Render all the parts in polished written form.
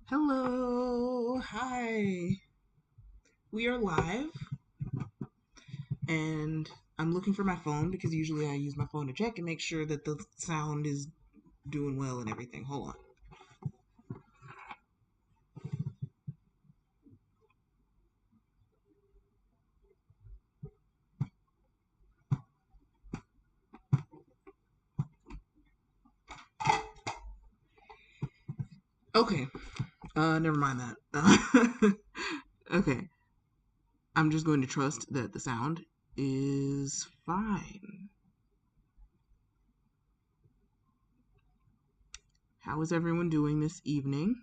Hello, hi. We are live, and I'm looking for my phone because usually I use my phone to check and make sure that the sound is doing well and everything. Hold on. Okay, never mind that. Okay, I'm just going to trust that the sound is fine. How is everyone doing this evening?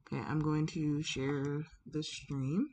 Okay, I'm going to share the stream.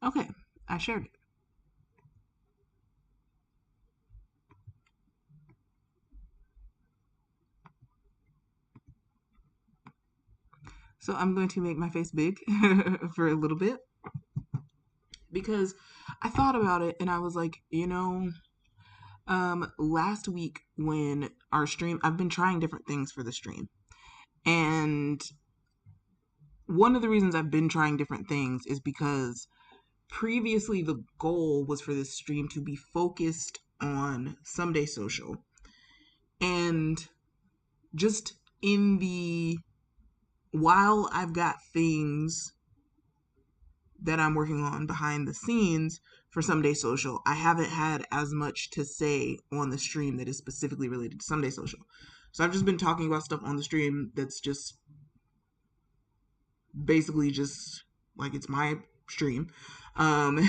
Okay, I shared it. So I'm going to make my face big for a little bit because I thought about it and I was like, last week when our stream, I've been trying different things for the stream. And one of the reasons I've been trying different things is because previously the goal was for this stream to be focused on Someday Social. And just in the while I've got things that I'm working on behind the scenes for Someday Social, I haven't had as much to say on the stream that is specifically related to Someday Social. So I've just been talking about stuff on the stream that's just basically just like it's my stream. Um,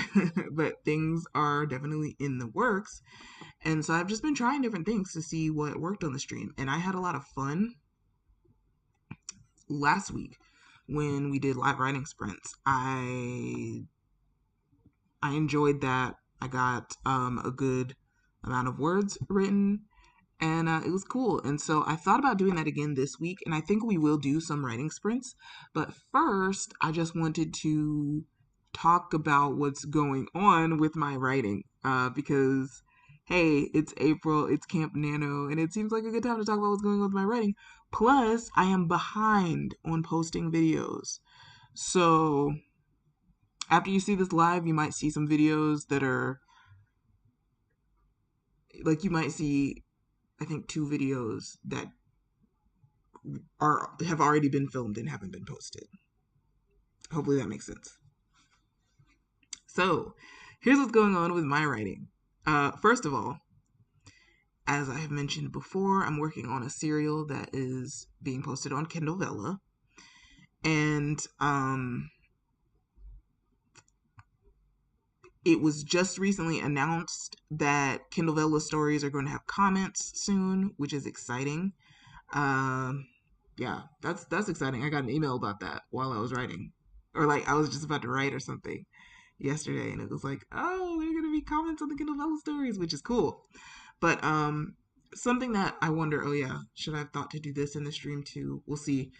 but things are definitely in the works. And so I've just been trying different things to see what worked on the stream. And I had a lot of fun last week when we did live writing sprints. I enjoyed that. I got a good amount of words written, and it was cool. And so I thought about doing that again this week, and I think we will do some writing sprints. But first, I just wanted to talk about what's going on with my writing, because hey, it's April, it's Camp Nano, and it seems like a good time to talk about what's going on with my writing. Plus, I am behind on posting videos. So after you see this live, you might see some videos that are like you might see I think two videos that are have already been filmed and haven't been posted. Hopefully that makes sense. So, here's what's going on with my writing. First of all, as I have mentioned before, I'm working on a serial that is being posted on Kindle Vella, and it was just recently announced that Kindle Vella stories are going to have comments soon, which is exciting. Um, yeah, that's exciting. I got an email about that while I was writing, or like I was just about to write or something yesterday, and it was like, oh, there are gonna be comments on the Kindle Vella stories, which is cool. But something that I wonder, oh yeah, should I have thought to do this in the stream too? We'll see.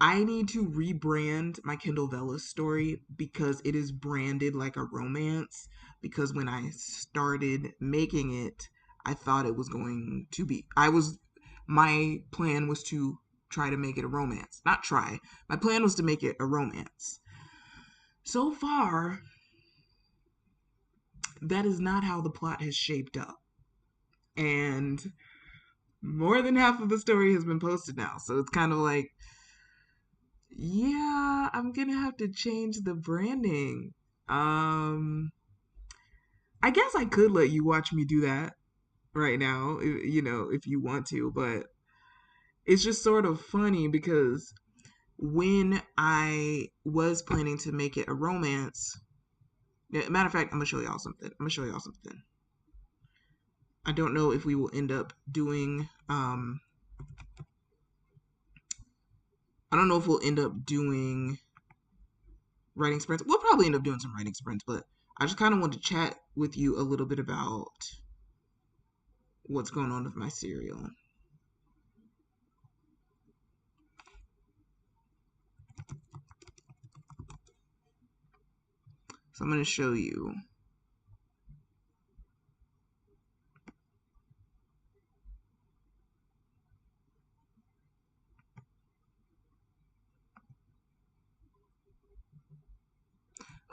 I need to rebrand my Kindle Vella story because it is branded like a romance. Because when I started making it, I thought it was going to be. My plan was to try to make it a romance. Not try. My plan was to make it a romance. So far, that is not how the plot has shaped up. And more than half of the story has been posted now. So it's kind of like Yeah, I'm gonna have to change the branding. Um, I guess I could let you watch me do that right now, if you want to, but it's just sort of funny because when I was planning to make it a romance, matter of fact, I'm gonna show y'all something. I'm gonna show y'all something. I don't know if we will end up doing I don't know if we'll end up doing writing sprints. We'll probably end up doing some writing sprints, but I just kind of want to chat with you a little bit about what's going on with my cereal. So I'm going to show you.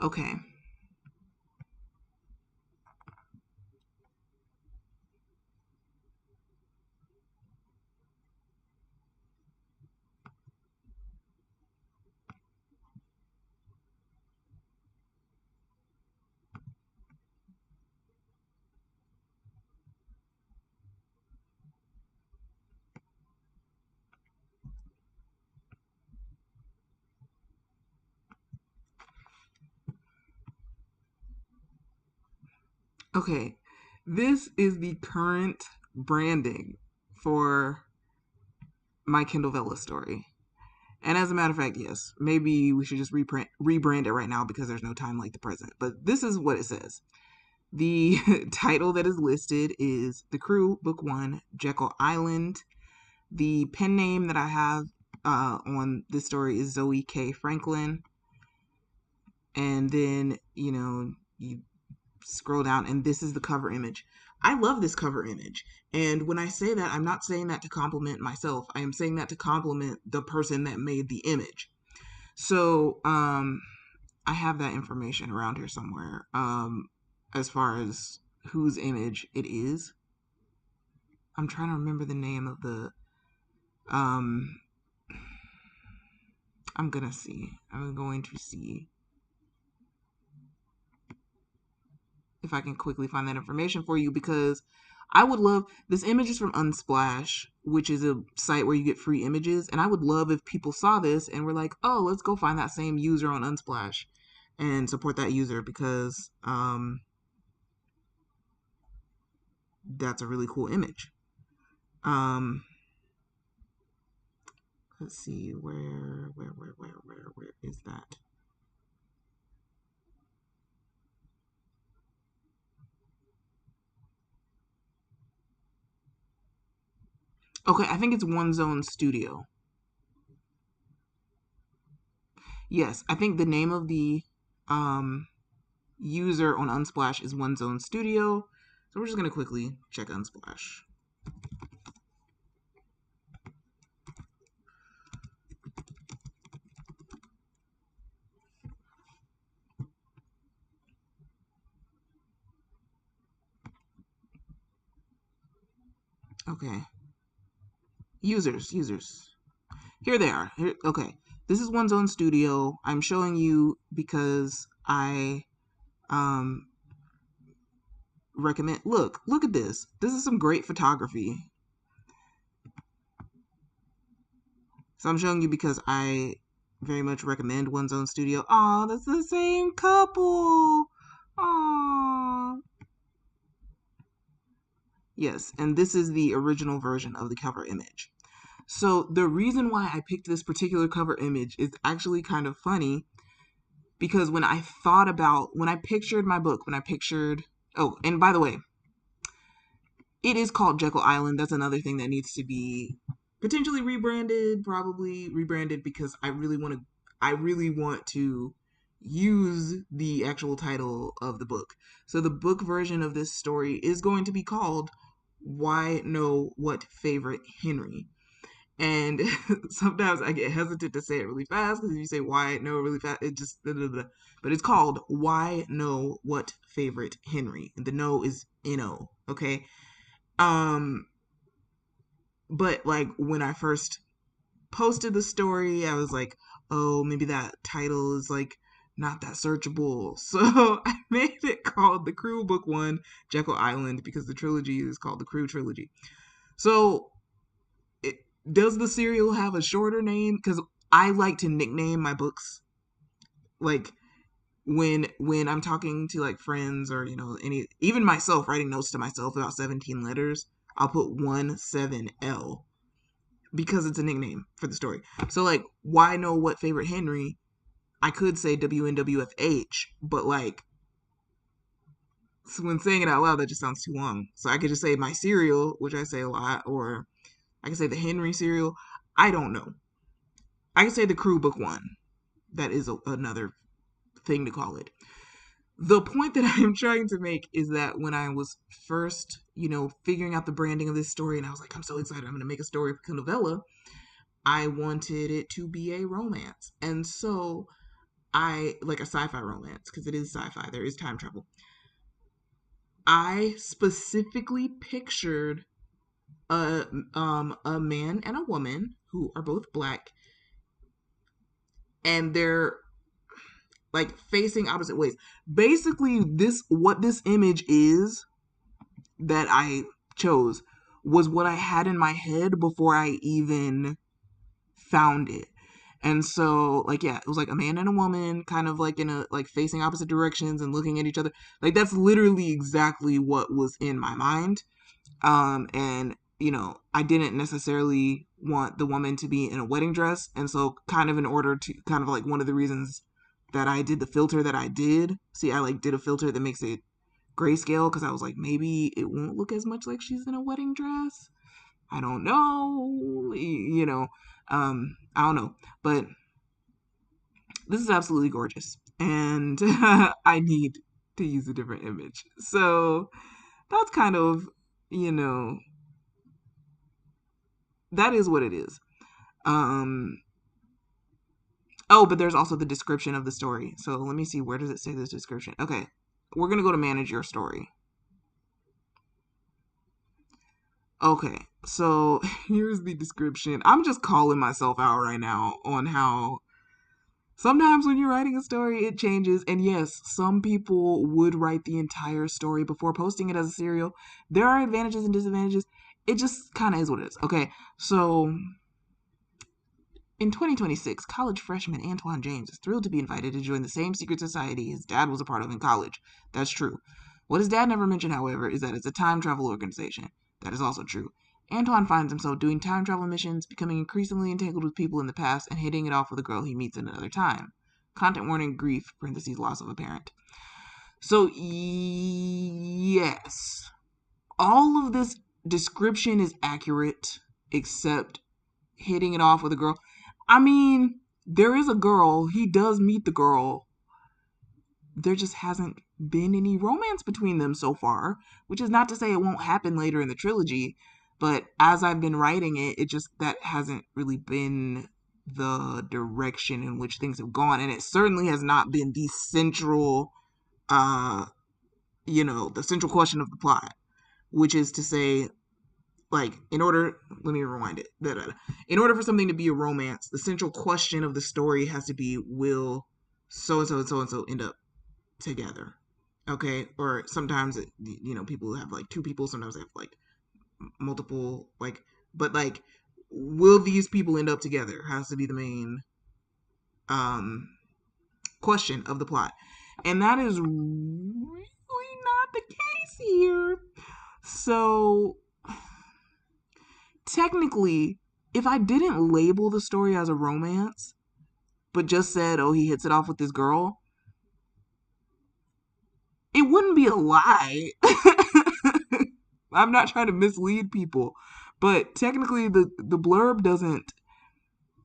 Okay. Okay. This is the current branding for my Kindle Vella story. And as a matter of fact, yes, maybe we should just rebrand it right now because there's no time like the present. But this is what it says. The title that is listed is The Crew, Book 1, Jekyll Island. The pen name that I have on this story is Zoe K. Franklin. And then, you scroll down, and this is the cover image. I love this cover image. And when I say that, I'm not saying that to compliment myself. I am saying that to compliment the person that made the image. So, I have that information around here somewhere. As far as whose image it is. I'm trying to remember the name of the um I'm gonna see. I'm going to see if I can quickly find that information for you because I would love this image is from Unsplash, which is a site where you get free images, and I would love if people saw this and were like, "Oh, let's go find that same user on Unsplash and support that user because that's a really cool image." Um let's see where is that? Okay, I think it's One Zone Studio. Yes, I think the name of the um user on Unsplash is One Zone Studio. So we're just gonna quickly check Unsplash. Okay. Users. Here they are. Here, okay. This is One Zone Studio. I'm showing you because I um recommend look at this. This is some great photography. So I'm showing you because I very much recommend One Zone Studio. Aw, that's the same couple. Aw. Yes, and this is the original version of the cover image. So the reason why I picked this particular cover image is actually kind of funny because when I pictured my book, oh, and by the way, it is called Jekyll Island. That's another thing that needs to be potentially rebranded, probably rebranded because I really want to use the actual title of the book. So the book version of this story is going to be called Why Know What Favorite Henry. And sometimes I get hesitant to say it really fast because if you say why no really fast, it just blah, blah, blah. But it's called Why Know What Favorite Henry. And the no is N-O. Okay. Um, but like when I first posted the story, I was like, oh, maybe that title is like not that searchable. So I made it called The Crew Book One, Jekyll Island, because the trilogy is called the Crew Trilogy. So it, does the serial have a shorter name? Because I like to nickname my books. Like when I'm talking to like friends or any even myself writing notes to myself about 17 letters, I'll put 17L because it's a nickname for the story. So like why know what favorite Henry? I could say WNWFH, but like so when saying it out loud that just sounds too long. So I could just say my cereal, which I say a lot, or I can say the Henry cereal. I don't know. I can say the Crew Book One. That is another thing to call it. The point that I am trying to make is that when I was first, figuring out the branding of this story, and I was like, I'm so excited, I'm going to make a story for Kindlevella, I wanted it to be a romance. And so like a sci-fi romance, because it is sci-fi, there is time travel. I specifically pictured a man and a woman who are both black, and they're like facing opposite ways. Basically, what this image is that I chose was what I had in my head before I even found it. And so, like, yeah, it was like a man and a woman kind of like in a like facing opposite directions and looking at each other. Like that's literally exactly what was in my mind. And I didn't necessarily want the woman to be in a wedding dress. And so kind of in order to kind of like one of the reasons that I did the filter that I did, see, I like did a filter that makes it grayscale because I was like, maybe it won't look as much like she's in a wedding dress. I don't know, I don't know, but this is absolutely gorgeous, and I need to use a different image. So that's kind of, you know, that is what it is. Um, oh, but there's also the description of the story. So let me see, where does it say this description? Okay, we're gonna go to manage your story. Okay, so here's the description. I'm just calling myself out right now on how sometimes when you're writing a story, it changes. And yes, some people would write the entire story before posting it as a serial. There are advantages and disadvantages. It just kind of is what it is. Okay, so in 2026, college freshman Antoine James is thrilled to be invited to join the same secret society his dad was a part of in college. That's true. What his dad never mentioned, however, is that it's a time travel organization. That is also true. Antoine finds himself doing time travel missions, becoming increasingly entangled with people in the past, and hitting it off with a girl he meets in another time. Content warning: grief, parentheses, loss of a parent. So, yes. All of this description is accurate, except hitting it off with a girl. I mean, there is a girl. He does meet the girl. There just hasn't been any romance between them so far, which is not to say it won't happen later in the trilogy, but as I've been writing it, it just that hasn't really been the direction in which things have gone, and it certainly has not been the central the central question of the plot, which is to say, like, let me rewind it. In order for something to be a romance, the central question of the story has to be, will so and so and so and so end up together? Okay, or sometimes people have like two people, sometimes they have like multiple, like, but like, will these people end up together has to be the main um question of the plot, and that is really not the case here. So technically, if I didn't label the story as a romance, but just said, oh, he hits it off with this girl, it wouldn't be a lie. I'm not trying to mislead people, but technically the blurb doesn't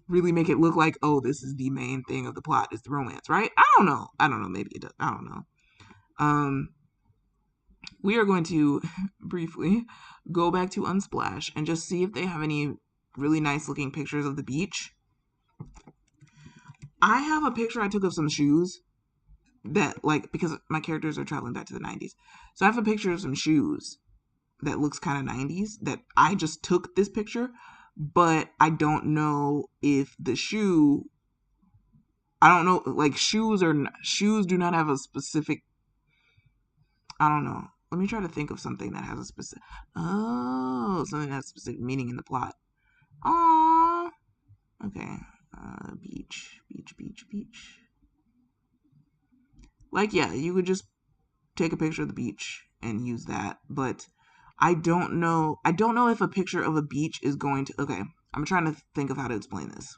really make it look like, oh, this is the main thing of the plot is the romance, right? I don't know. Maybe it does. I don't know. We are going to briefly go back to Unsplash and just see if they have any really nice looking pictures of the beach. I have a picture I took of some shoes that, like, because my characters are traveling back to the 90s. So I have a picture of some shoes that looks kind of 90s that I just took this picture, but I don't know if the shoe I don't know, like shoes do not have a specific, I don't know. Let me try to think of something that has a specific, oh, something that has specific meaning in the plot. Aww. Okay. Beach, beach, beach, beach. Like, yeah, you could just take a picture of the beach and use that, but I don't know. I don't know if a picture of a beach is going to. Okay, I'm trying to think of how to explain this.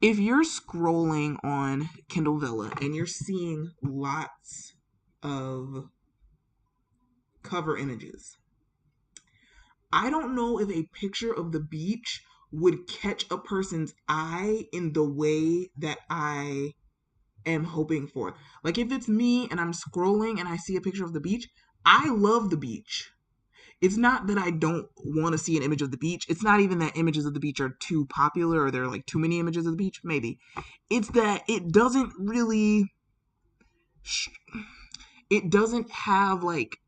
If you're scrolling on Kindle Vella and you're seeing lots of cover images, I don't know if a picture of the beach would catch a person's eye in the way that I am hoping for. Like if it's me and I'm scrolling and I see a picture of the beach, I love the beach. It's not that I don't want to see an image of the beach. It's not even that images of the beach are too popular or there are like too many images of the beach, maybe. It's that it doesn't really it doesn't have like,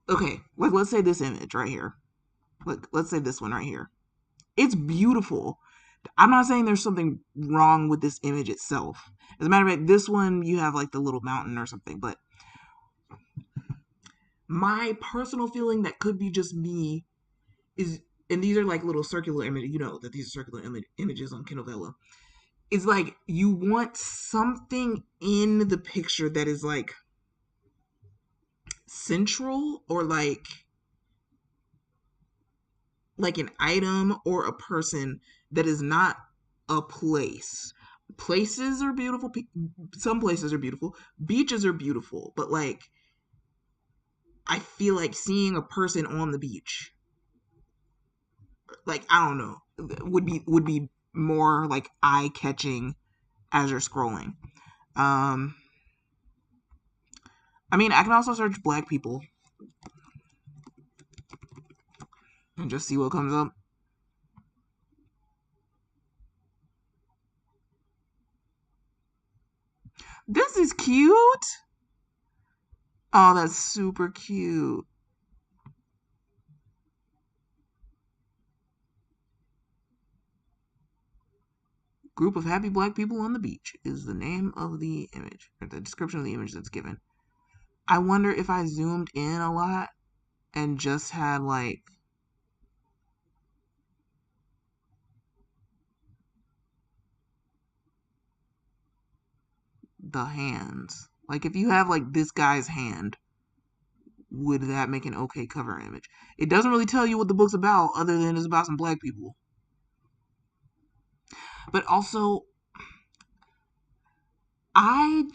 okay, like let's say this image right here. Like let's say this one right here. It's beautiful. I'm not saying there's something wrong with this image itself. As a matter of fact, this one you have like the little mountain or something, but my personal feeling that could be just me is, and these are like little circular images, you know that these are circular images on Kindle Vella, is like you want something in the picture that is like central or like an item or a person that is not a place. Places are beautiful. Some places are beautiful. Beaches are beautiful, but like I feel like seeing a person on the beach, like I don't know, would be more like eye catching as you're scrolling. Um, I mean, I can also search black people and just see what comes up. This is cute. Oh, that's super cute. Group of happy black people on the beach is the name of the image, or the description of the image that's given. I wonder if I zoomed in a lot and just had like the hands. Like if you have like this guy's hand, would that make an okay cover image? It doesn't really tell you what the book's about other than it's about some black people. But also I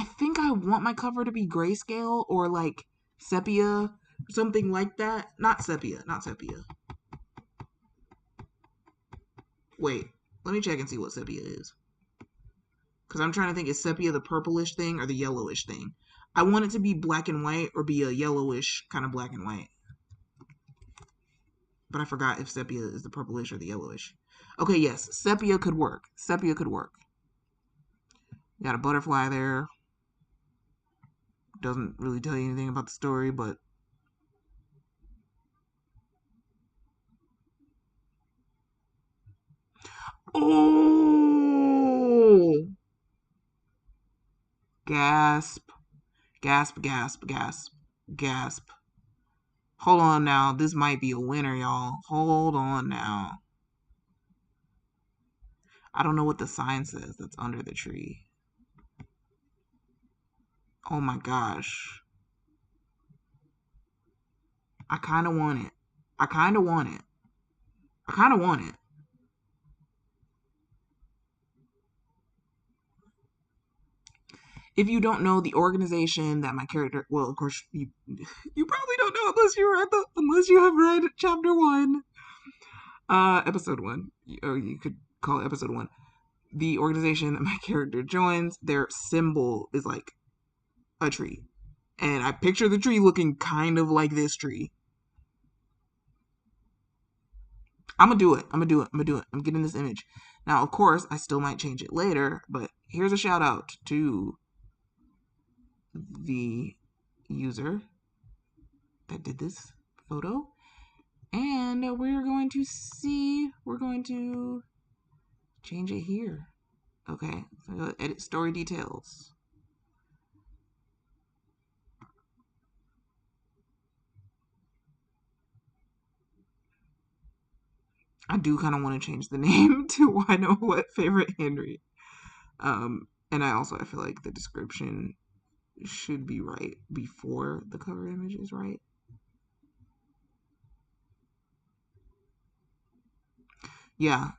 think I want my cover to be grayscale or like sepia, something like that. Not sepia, not sepia. Wait, let me check and see what sepia is. Because I'm trying to think, is sepia the purplish thing or the yellowish thing? I want it to be black and white or be a yellowish kind of black and white. But I forgot if sepia is the purplish or the yellowish. Okay, yes, sepia could work. Sepia could work. Got a butterfly there. Doesn't really tell you anything about the story, but oh, gasp, gasp, gasp, gasp, gasp. Hold on now. This might be a winner, y'all. Hold on now. I don't know what the sign says that's under the tree. Oh my gosh. I kind of want it. I kind of want it. I kind of want it. If you don't know the organization that my character, well, of course you probably don't know unless you have read chapter 1, episode 1, or you could call it episode 1. The organization that my character joins, their symbol is like a tree. And I picture the tree looking kind of like this tree. I'm gonna do it. I'm gonna do it. I'm gonna do it. I'm getting this image. Now, of course, I still might change it later, but here's a shout out to the user that did this photo. And we're going to see, we're going to Change it here. Okay, so go edit story details. I do kind of want to change the name to Why Know What Favorite Henry. And I feel like the description should be right before the cover image is right. Yeah.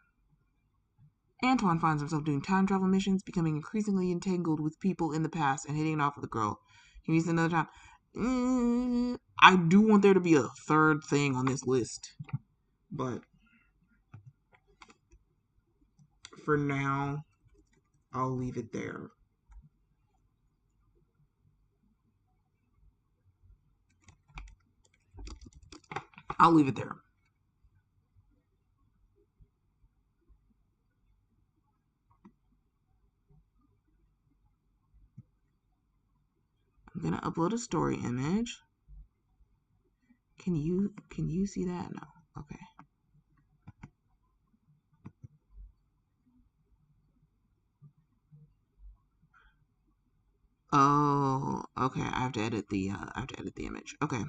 Antoine finds himself doing time travel missions, becoming increasingly entangled with people in the past and hitting it off with a girl. He meets another time. I do want there to be a third thing on this list, but for now, I'll leave it there. I'll leave it there. I'm gonna upload a story image. Can you see that? No. Okay. Oh, okay. I have to edit the image. Okay.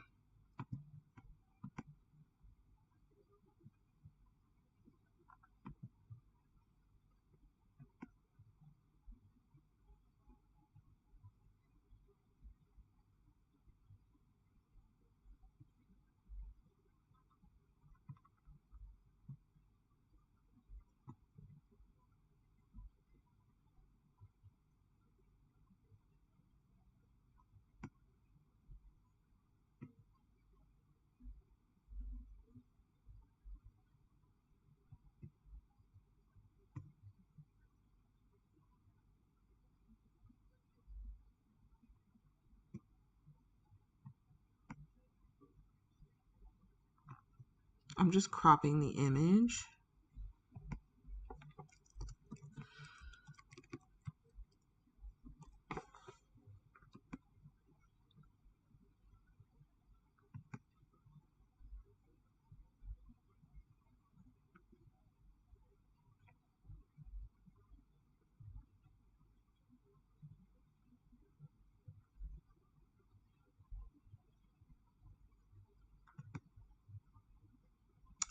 I'm just cropping the image.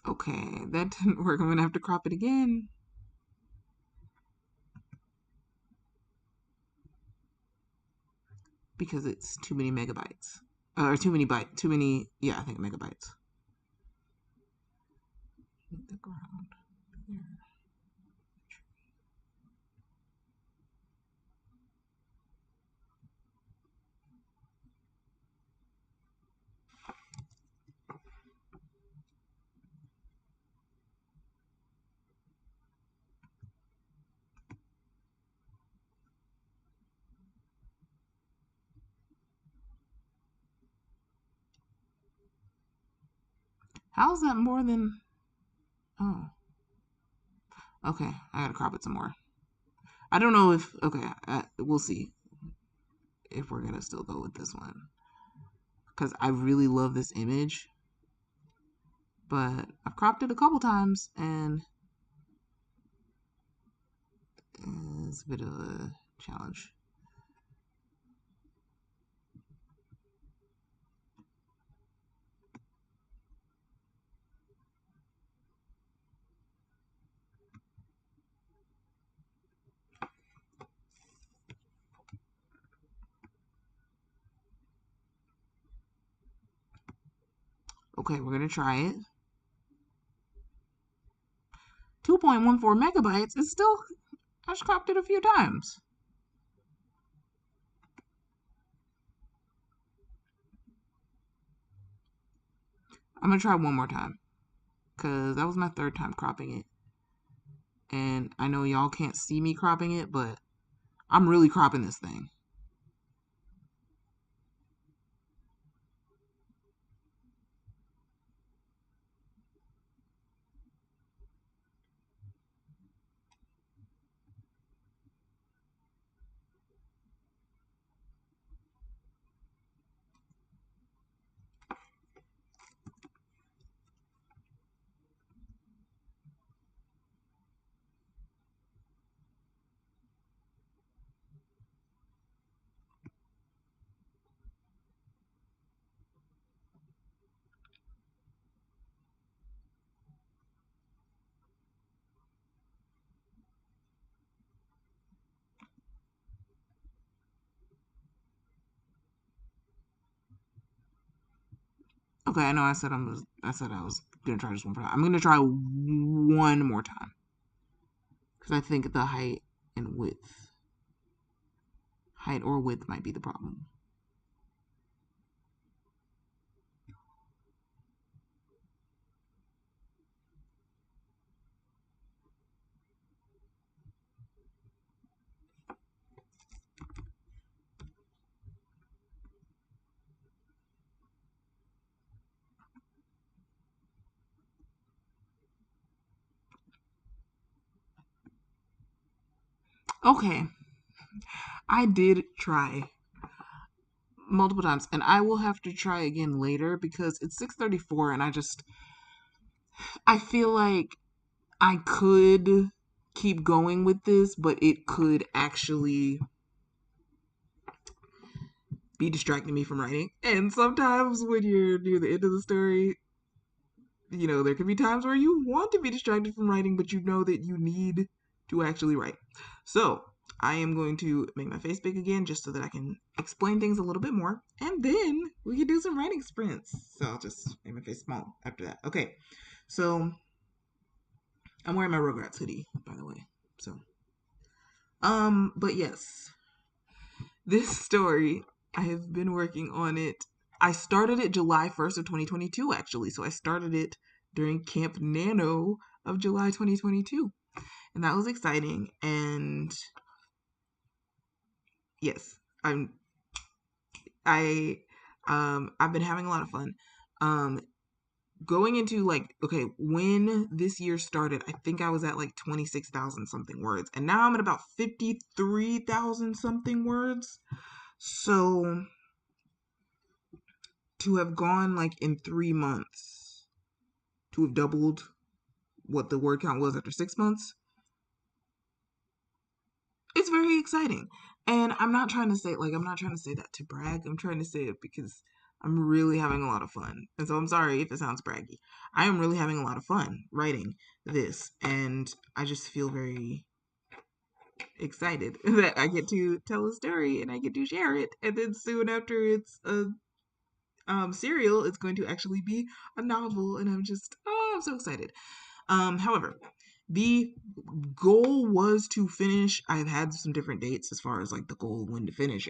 Okay, that didn't work. I'm gonna have to crop it again. Because it's too many megabytes. Or too many, yeah, I think megabytes. The ground. How's that more than, oh, okay, I gotta crop it some more. I don't know if, okay, we'll see if we're gonna still go with this one. Because I really love this image, but I've cropped it a couple times and it's a bit of a challenge. Okay, we're gonna try it. 2.14 megabytes is still, I just cropped it a few times. I'm gonna try one more time because that was my third time cropping it. And I know y'all can't see me cropping it, but I'm really cropping this thing. Okay, I know I said I was gonna try just one more time. I'm gonna try one more time because I think the height or width might be the problem. Okay, I did try multiple times, and I will have to try again later because it's 6:34, and I feel like I could keep going with this, but it could actually be distracting me from writing. And sometimes when you're near the end of the story, there can be times where you want to be distracted from writing, but you know that you need to actually write. So I am going to make my face big again just so that I can explain things a little bit more. And then we can do some writing sprints. So I'll just make my face small after that. Okay. So I'm wearing my Rugrats hoodie, by the way. So, but yes, this story, I have been working on it. I started it July 1st of 2022, actually. So I started it during Camp Nano of July 2022. And that was exciting. And yes, I, I've been having a lot of fun. Um, Going into okay, when this year started, I think I was at like 26,000 something words. And now I'm at about 53,000 something words. So to have gone like in 3 months to have doubled what the word count was after 6 months, it's very exciting. And I'm not trying to say that to brag. I'm trying to say it because I'm really having a lot of fun. And so I'm sorry if it sounds braggy. I am really having a lot of fun writing this, and I just feel very excited that I get to tell a story and I get to share it. And then soon after it's a serial, it's going to actually be a novel, and I'm so excited. However, the goal was to finish. I've had some different dates as far as like the goal when to finish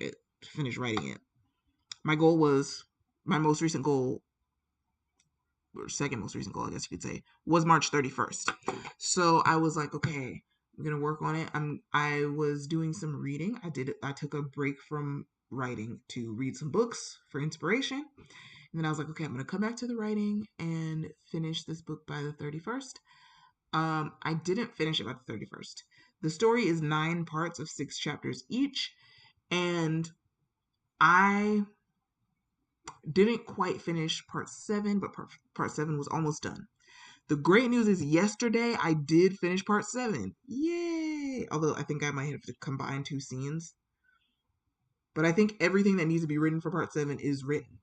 writing it. My goal was my most recent goal, or second most recent goal, I guess you could say, was March 31st. So I was like, okay, I'm gonna work on it. I was doing some reading. I took a break from writing to read some books for inspiration. And then I was like, okay, I'm gonna come back to the writing and finish this book by the 31st. I didn't finish it by the 31st. The story is 9 parts of 6 chapters each, and I didn't quite finish part 7, but part 7 was almost done. The great news is yesterday I did finish part 7. Yay! Although I think I might have to combine 2 scenes. But I think everything that needs to be written for part 7 is written.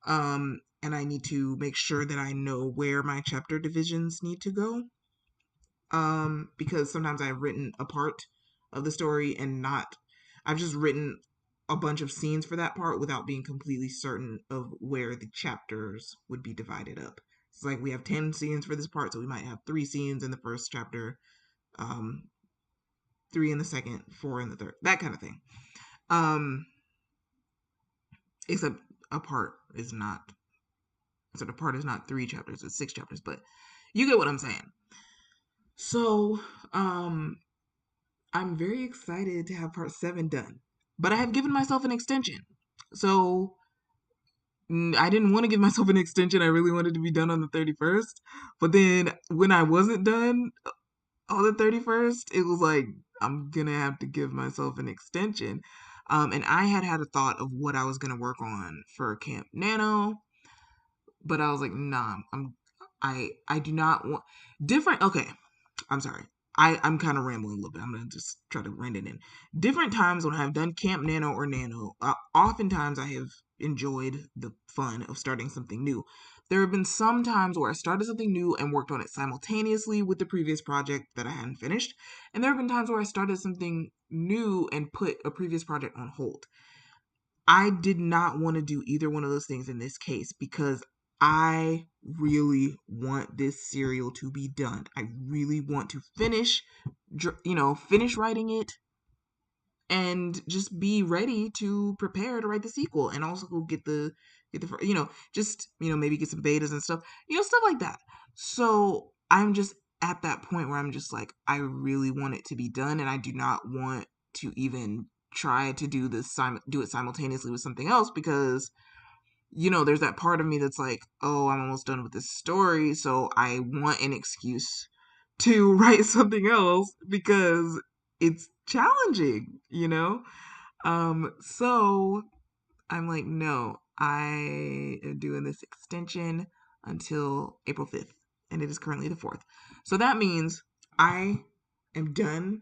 And I need to make sure that I know where my chapter divisions need to go. Because sometimes I've written a part of the story and I've just written a bunch of scenes for that part without being completely certain of where the chapters would be divided up. It's like we have 10 scenes for this part, so we might have 3 scenes in the first chapter, 3 in the second, 4 in the third, that kind of thing. Except a part is not, a part is not 3 chapters, it's 6 chapters, but you get what I'm saying. So, I'm very excited to have part 7 done, but I have given myself an extension. So I didn't want to give myself an extension. I really wanted to be done on the 31st. But then when I wasn't done on the 31st, it was like, I'm going to have to give myself an extension. And I had a thought of what I was going to work on for Camp Nano, but I was like, nah, I do not want different. Okay. I'm sorry. I'm kind of rambling a little bit. I'm going to just try to rein it in. Different times when I've done Camp Nano or Nano, oftentimes I have enjoyed the fun of starting something new. There have been some times where I started something new and worked on it simultaneously with the previous project that I hadn't finished. And there have been times where I started something new and put a previous project on hold. I did not want to do either one of those things in this case because I really want this serial to be done. I really want to finish writing it and just be ready to prepare to write the sequel, and also go just maybe get some betas and stuff, stuff like that. So I'm just at that point where I'm just like, I really want it to be done, and I do not want to even try to do it simultaneously with something else, because there's that part of me that's like, oh, I'm almost done with this story, so I want an excuse to write something else because it's challenging. So I'm like, no, I am doing this extension until April 5th, and it is currently the 4th. So that means I am done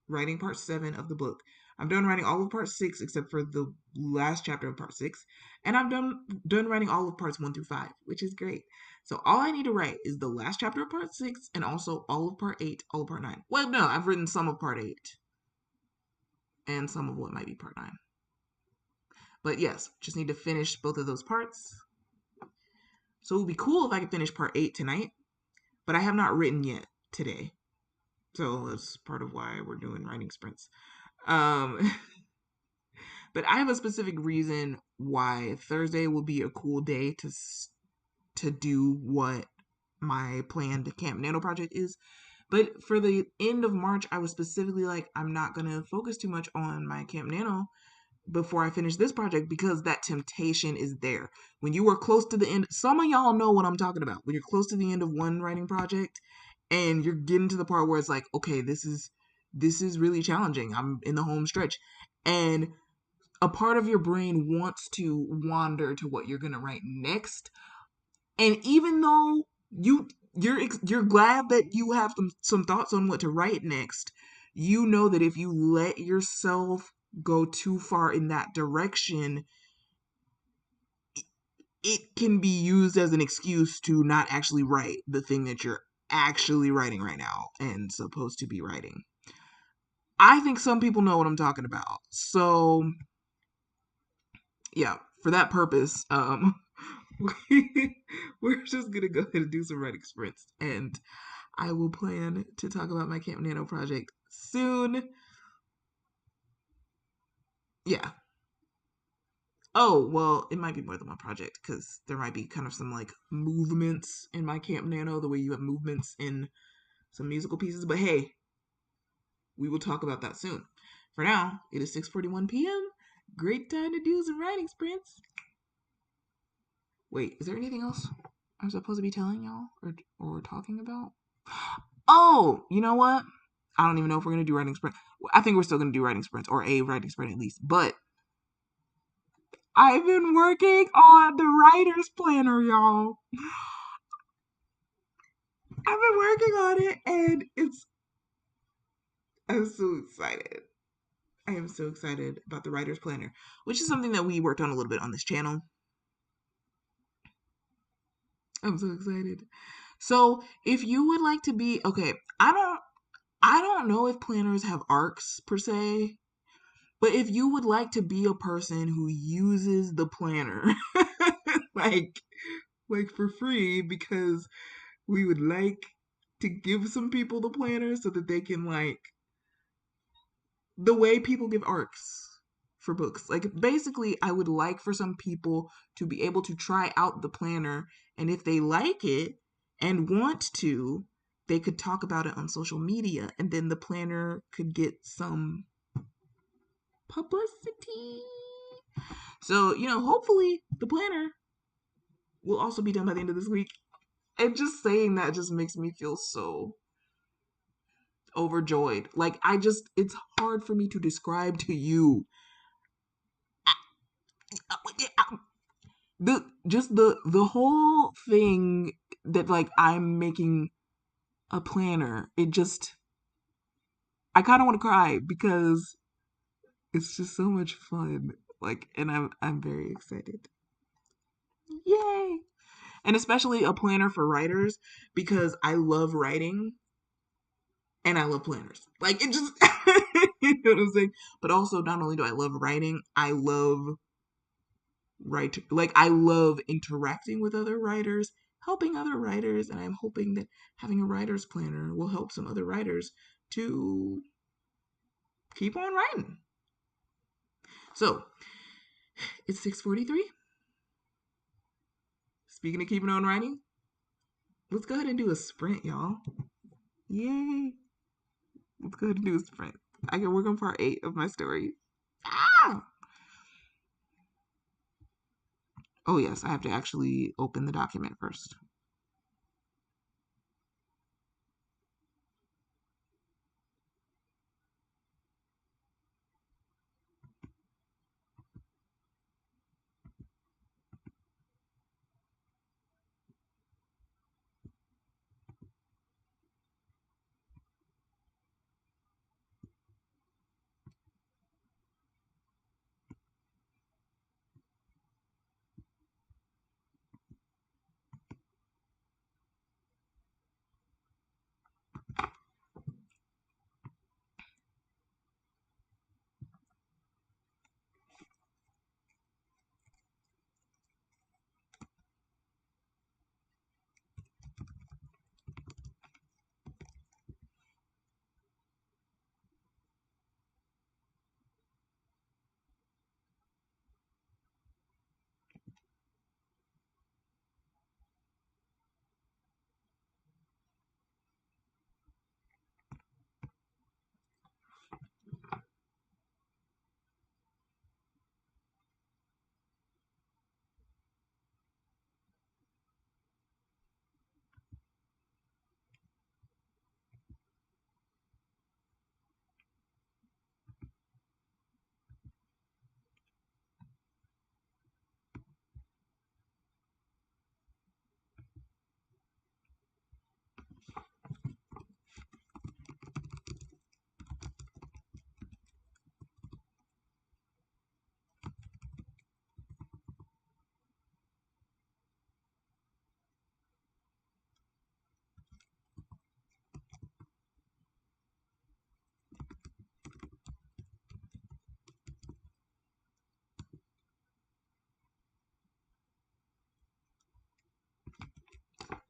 writing part 7 of the book. I'm done writing all of part 6 except for the last chapter of part 6, and I'm done writing all of parts 1 through 5, which is great. So all I need to write is the last chapter of part 6 and also all of part 8, all of part 9. Well, no, I've written some of part 8 and some of what might be part 9. But yes, just need to finish both of those parts. So it would be cool if I could finish part 8 tonight, but I have not written yet today. So that's part of why we're doing writing sprints. But I have a specific reason why Thursday will be a cool day to do what my planned Camp Nano project is. But for the end of March, I was specifically like, I'm not going to focus too much on my Camp Nano before I finish this project, because that temptation is there. When you are close to the end, some of y'all know what I'm talking about. When you're close to the end of one writing project and you're getting to the part where it's like, okay, this is really challenging. I'm in the home stretch. And a part of your brain wants to wander to what you're going to write next. And even though you're glad that you have some thoughts on what to write next, you know that if you let yourself go too far in that direction, it can be used as an excuse to not actually write the thing that you're actually writing right now and supposed to be writing. I think some people know what I'm talking about. So yeah, for that purpose, we're just gonna go ahead and do some writing sprints, and I will plan to talk about my Camp Nano project soon. Yeah. Oh, well, it might be more than one project, because there might be kind of some like movements in my Camp Nano, the way you have movements in some musical pieces. But hey, we will talk about that soon. For now, it is 6:41 p.m. Great time to do some writing sprints. Wait, is there anything else I'm supposed to be telling y'all or talking about? Oh, you know what? I don't even know if we're gonna do writing sprint. I think we're still gonna do writing sprints, or a writing sprint at least. But I've been working on the writer's planner, y'all. I've been working on it, and I'm so excited. I am so excited about the writer's planner, which is something that we worked on a little bit on this channel. I'm so excited. So if you would like to be, okay, I don't know if planners have arcs per se, but if you would like to be a person who uses the planner like for free, because we would like to give some people the planner so that they can, like, the way people give arcs for books. Like, basically, I would like for some people to be able to try out the planner, and if they like it and want to, they could talk about it on social media, and then the planner could get some publicity. So, hopefully the planner will also be done by the end of this week. And just saying that just makes me feel so overjoyed. Like, it's hard for me to describe to you the whole thing, that, like, I'm making a planner. I kind of want to cry because it's just so much fun. Like, and I'm very excited. Yay! And especially a planner for writers, because I love writing and I love planners. Like, it just, you know what I'm saying? But also, not only do I love writing, I love writer. Like, I love interacting with other writers, helping other writers, and I'm hoping that having a writer's planner will help some other writers to keep on writing. So, it's 6:43. Speaking of keeping on writing, let's go ahead and do a sprint, y'all. Yay. Let's go ahead and do a sprint. I can work on part 8 of my story. Ah! Oh, yes, I have to actually open the document first.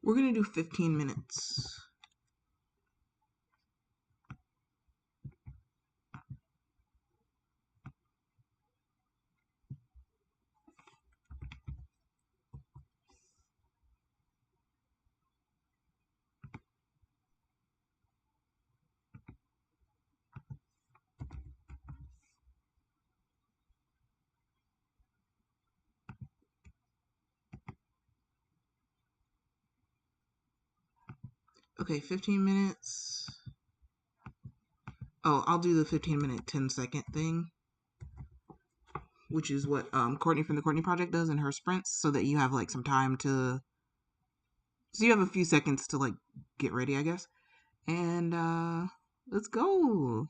We're going to do 15 minutes. Okay, 15 minutes. Oh, I'll do the 15-minute, 10-second thing, which is what Courtney from the Courtney Project does in her sprints, so that you have like some time to, so you have a few seconds to like get ready, I guess. And let's go.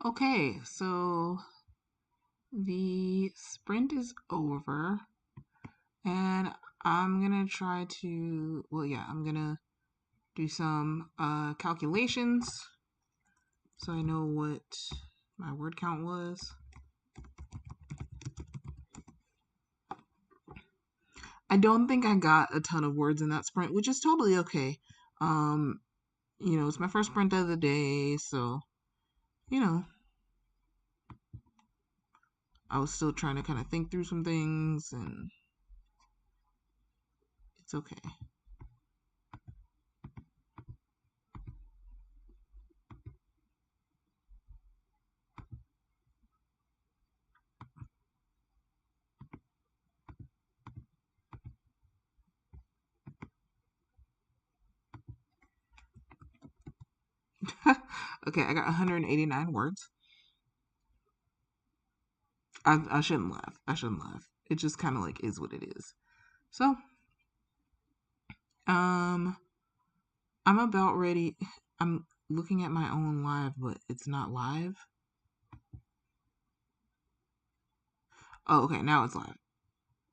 Okay, so the sprint is over, and I'm gonna try to, well, yeah, I'm gonna do some calculations so I know what my word count was. I don't think I got a ton of words in that sprint, which is totally okay. Um, it's my first sprint of the day, so, you know, I was still trying to kind of think through some things, and it's okay. Okay, I got 189 words. I shouldn't laugh. I shouldn't laugh. It just kind of like is what it is. So, um, I'm about ready. I'm looking at my own live, but it's not live. Oh, okay, now it's live.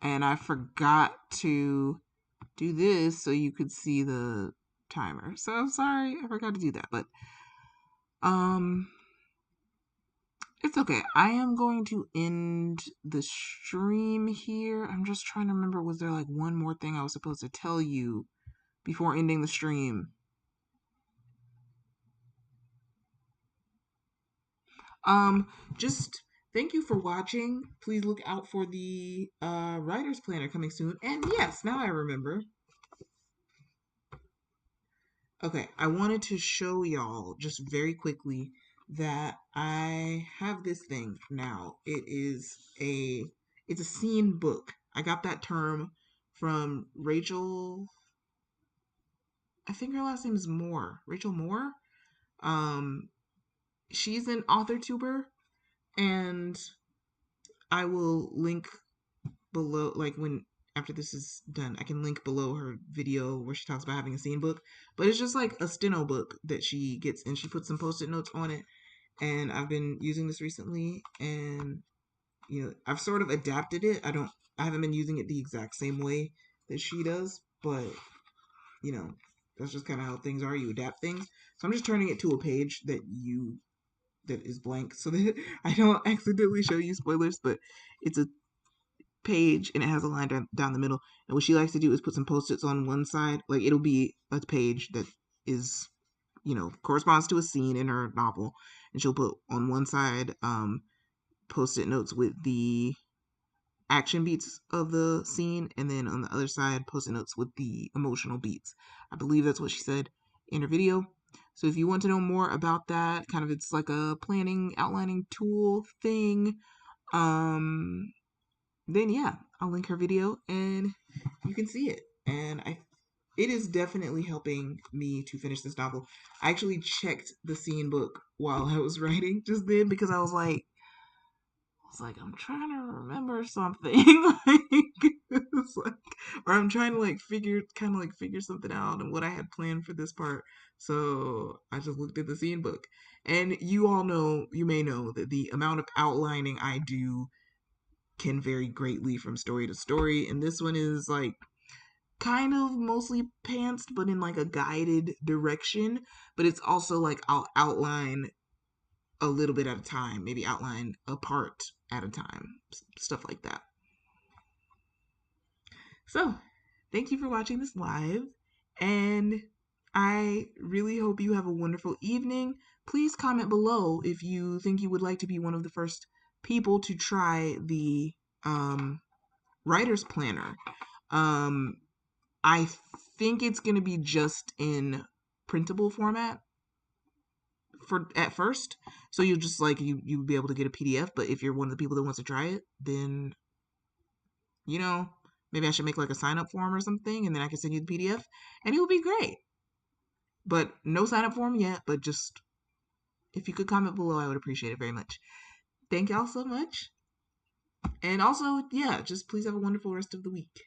And I forgot to do this so you could see the timer. So I'm sorry, I forgot to do that, but um it's okay. I am going to end the stream here. I'm just trying to remember, was there like one more thing I was supposed to tell you before ending the stream? Um, just thank you for watching. Please look out for the writer's planner coming soon. And yes, now I remember. Okay, I wanted to show y'all just very quickly that I have this thing now. It's a scene book. I got that term from Rachel. I think her last name is Moore. Rachel Moore. Um, she's an author tuber, and I will link below, like when after this is done, I can link below her video where she talks about having a scene book. But it's just like a steno book that she gets, and she puts some post-it notes on it. And I've been using this recently, and I've sort of adapted it. I haven't been using it the exact same way that she does, but you know, that's just kind of how things are. You adapt things. So I'm just turning it to a page that is blank so that I don't accidentally show you spoilers, but it's a page and it has a line down the middle. And what she likes to do is put some post-its on one side. Like it'll be a page that is, corresponds to a scene in her novel. And she'll put on one side post-it notes with the action beats of the scene, and then on the other side post-it notes with the emotional beats. I believe that's what she said in her video. So if you want to know more about that, kind of it's like a planning outlining tool thing, um then yeah, I'll link her video and you can see it. And it is definitely helping me to finish this novel. I actually checked the scene book while I was writing just then because I was like, I'm trying to remember something. It's like, or I'm trying to figure something out and what I had planned for this part. So I just looked at the scene book. And you may know that the amount of outlining I do can vary greatly from story to story. And this one is like kind of mostly pantsed, but in like a guided direction. But it's also like I'll outline a little bit at a time, maybe outline a part at a time, stuff like that. So, thank you for watching this live, and I really hope you have a wonderful evening. Please comment below if you think you would like to be one of the first people to try the writer's planner. Um, I think it's going to be just in printable format for at first, so you'll just like you'll be able to get a PDF. But if you're one of the people that wants to try it, then you know maybe I should make like a sign up form or something, and then I can send you the PDF, and it would be great. But no sign up form yet. But just if you could comment below, I would appreciate it very much. Thank y'all so much, and also yeah, just please have a wonderful rest of the week.